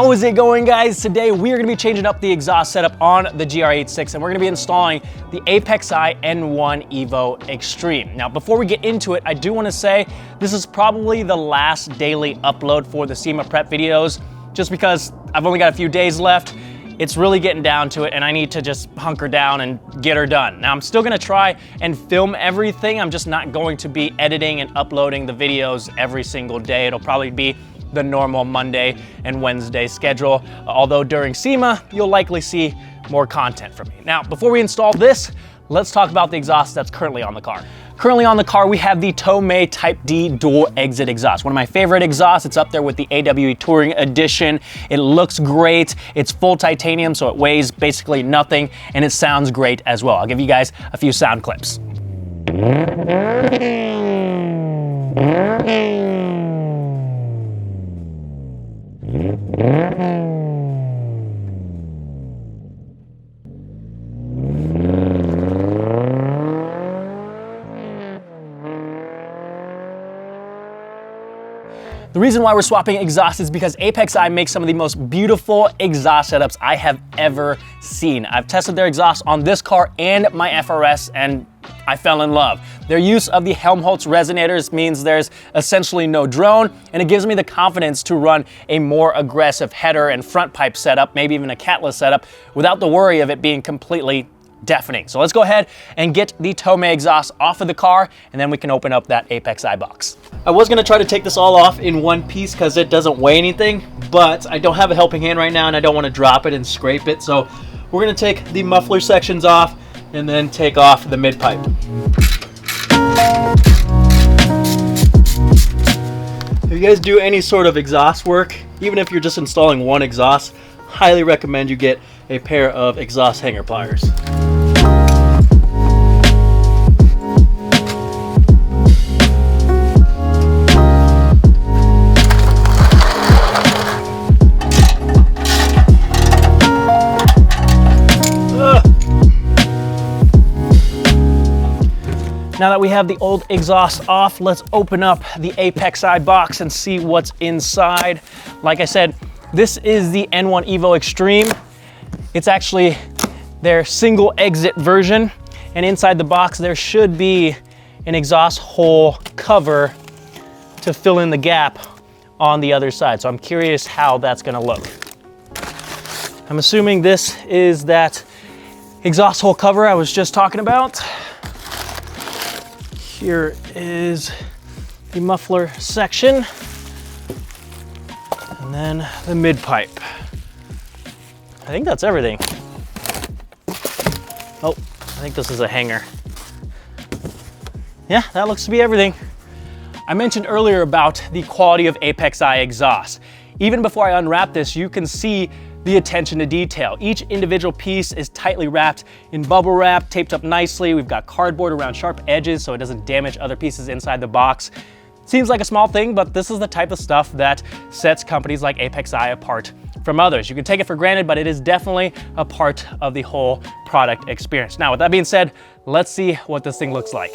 How is it going, guys? Today we are going to be changing up the exhaust setup on the GR86 and we're going to be installing the Apex I N1 Evo Extreme. Now, before we get into it, I do want to say this is probably the last daily upload for the SEMA prep videos, just because I've only got a few days left. It's really getting down to it and I need to just hunker down and get her done. Now, I'm still gonna try and film everything. I'm just not going to be editing and uploading the videos every single day. It'll probably be the normal Monday and Wednesday schedule, although during SEMA, you'll likely see more content from me. Now, before we install this, let's talk about the exhaust that's currently on the car. Currently on the car, we have the Tomei Type D dual exit exhaust. One of my favorite exhausts. It's up there with the AWE Touring Edition. It looks great. It's full titanium, so it weighs basically nothing, and it sounds great as well. I'll give you guys a few sound clips. The reason why we're swapping exhausts is because Apex I makes some of the most beautiful exhaust setups I have ever seen. I've tested their exhaust on this car and my FRS and I fell in love. Their use of the Helmholtz resonators means there's essentially no drone, and it gives me the confidence to run a more aggressive header and front pipe setup, maybe even a catless setup, without the worry of it being completely deafening. So let's go ahead and get the Tomei exhaust off of the car, and then we can open up that Apex I box. I was gonna try to take this all off in one piece because it doesn't weigh anything, but I don't have a helping hand right now and I don't want to drop it and scrape it. So we're gonna take the muffler sections off and then take off the mid pipe. If you guys do any sort of exhaust work, even if you're just installing one exhaust, highly recommend you get a pair of exhaust hanger pliers. Now that we have the old exhaust off, let's open up the Apex I box and see what's inside. Like I said, this is the N1 Evo Extreme. It's actually their single exit version. And inside the box, there should be an exhaust hole cover to fill in the gap on the other side. So I'm curious how that's gonna look. I'm assuming this is that exhaust hole cover I was just talking about. Here is the muffler section, and then the mid pipe. I think that's everything. Oh, I think this is a hanger. Yeah, that looks to be everything. I mentioned earlier about the quality of Apex I exhaust. Even before I unwrap this, you can see the attention to detail. Each individual piece is tightly wrapped in bubble wrap, taped up nicely. We've got cardboard around sharp edges so it doesn't damage other pieces inside the box. Seems like a small thing, but this is the type of stuff that sets companies like Apex I apart from others. You can take it for granted, but it is definitely a part of the whole product experience. Now, with that being said, let's see what this thing looks like.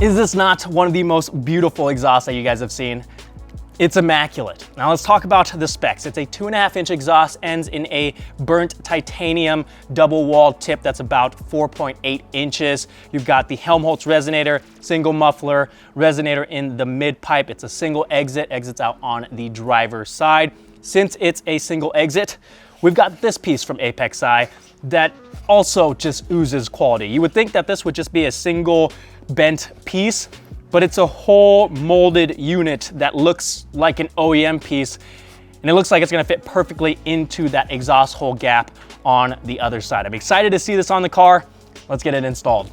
Is this not one of the most beautiful exhausts that you guys have seen? It's immaculate. Now let's talk about the specs. It's a 2.5-inch exhaust, ends in a burnt titanium double wall tip that's about 4.8 inches. You've got the Helmholtz resonator, single muffler, resonator in the mid pipe. It's a single exit, exits out on the driver's side. Since it's a single exit, we've got this piece from Apex I that also just oozes quality. You would think that this would just be a single bent piece, but it's a whole molded unit that looks like an OEM piece, and it looks like it's gonna fit perfectly into that exhaust hole gap on the other side. I'm excited to see this on the car. Let's get it installed.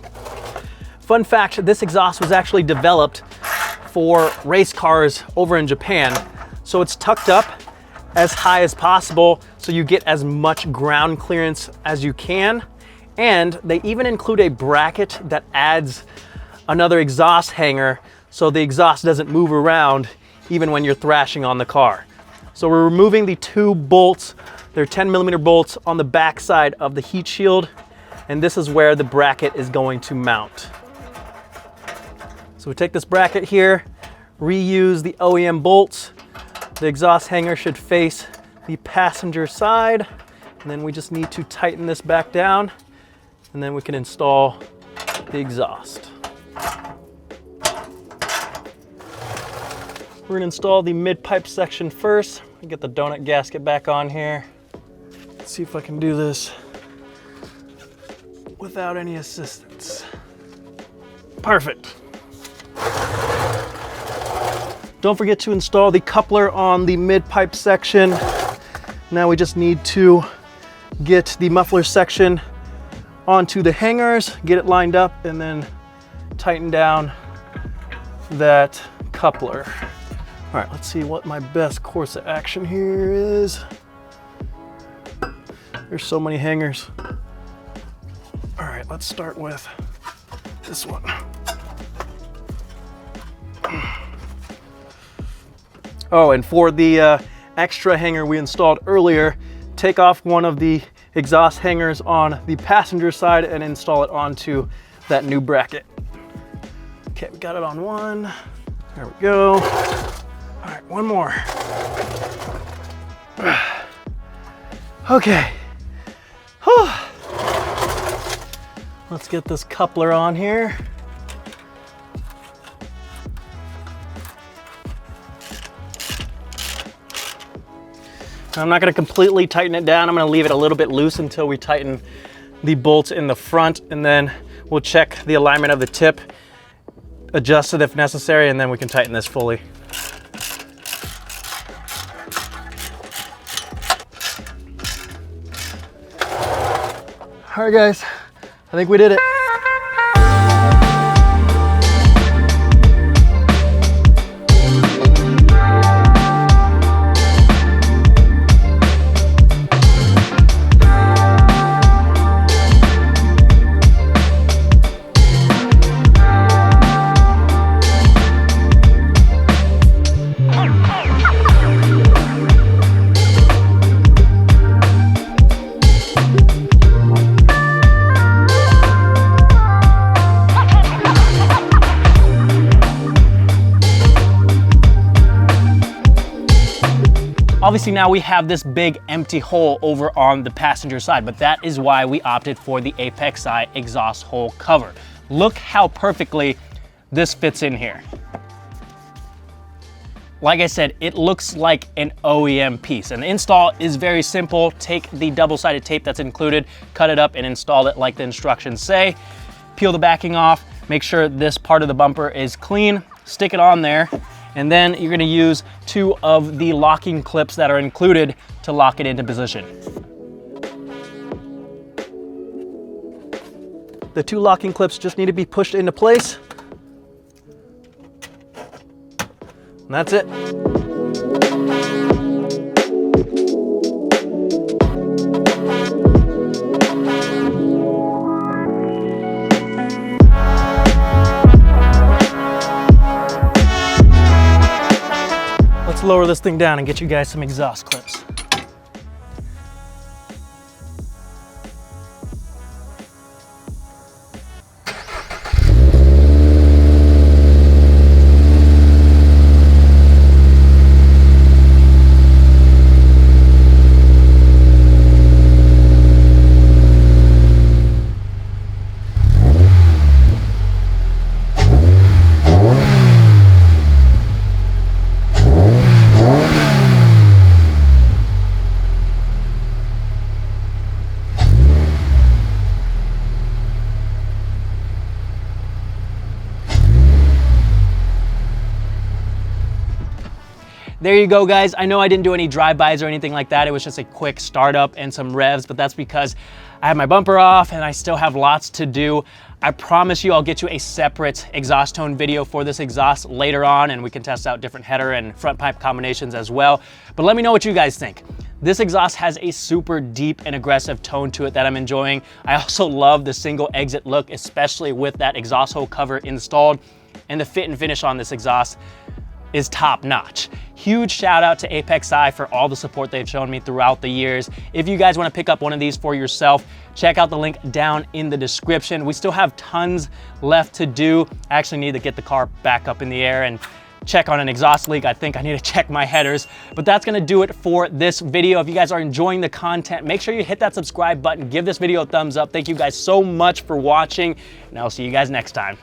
Fun fact, this exhaust was actually developed for race cars over in Japan. So it's tucked up as high as possible so you get as much ground clearance as you can. And they even include a bracket that adds another exhaust hanger so the exhaust doesn't move around even when you're thrashing on the car. So we're removing the 2 bolts. They're 10mm bolts on the back side of the heat shield, and this is where the bracket is going to mount. So we take this bracket here, reuse the OEM bolts. The exhaust hanger should face the passenger side, and then we just need to tighten this back down, and then we can install the exhaust. We're gonna install the mid-pipe section first. Get the donut gasket back on here. Let's see if I can do this without any assistance. Perfect. Don't forget to install the coupler on the mid-pipe section. Now we just need to get the muffler section onto the hangers, get it lined up, and then tighten down that coupler. All right, let's see what my best course of action here is. There's so many hangers. All right, let's start with this one. Oh, and for the extra hanger we installed earlier, take off one of the exhaust hangers on the passenger side and install it onto that new bracket. Okay, we got it on one. There we go. All right, one more. Okay. Whew. Let's get this coupler on here. I'm not going to completely tighten it down. I'm going to leave it a little bit loose until we tighten the bolts in the front, and then we'll check the alignment of the tip, adjust it if necessary, and then we can tighten this fully. All right, guys, I think we did it. Obviously now we have this big empty hole over on the passenger side, but that is why we opted for the Apex Eye exhaust hole cover. Look how perfectly this fits in here. Like I said, it looks like an OEM piece, and the install is very simple. Take the double-sided tape that's included, cut it up and install it like the instructions say. Peel the backing off, make sure this part of the bumper is clean, stick it on there, and then you're gonna use 2 of the locking clips that are included to lock it into position. The 2 locking clips just need to be pushed into place. And that's it. Let's lower this thing down and get you guys some exhaust clips. there you go, guys. I know I didn't do any drive-bys or anything like that. It was just a quick startup and some revs, but that's because I have my bumper off and I still have lots to do. I promise you I'll get you a separate exhaust tone video for this exhaust later on, and we can test out different header and front pipe combinations as well. But let me know what you guys think. This exhaust has a super deep and aggressive tone to it that I'm enjoying. I also love the single exit look, especially with that exhaust hole cover installed, and the fit and finish on this exhaust is top notch. Huge shout out to ApexSci for all the support they've shown me throughout the years. If you guys want to pick up one of these for yourself, check out the link down in the description. We still have tons left to do. I actually need to get the car back up in the air and check on an exhaust leak. I think I need to check my headers, but that's gonna do it for this video. If you guys are enjoying the content, make sure you hit that subscribe button, give this video a thumbs up. Thank you guys so much for watching, and I'll see you guys next time.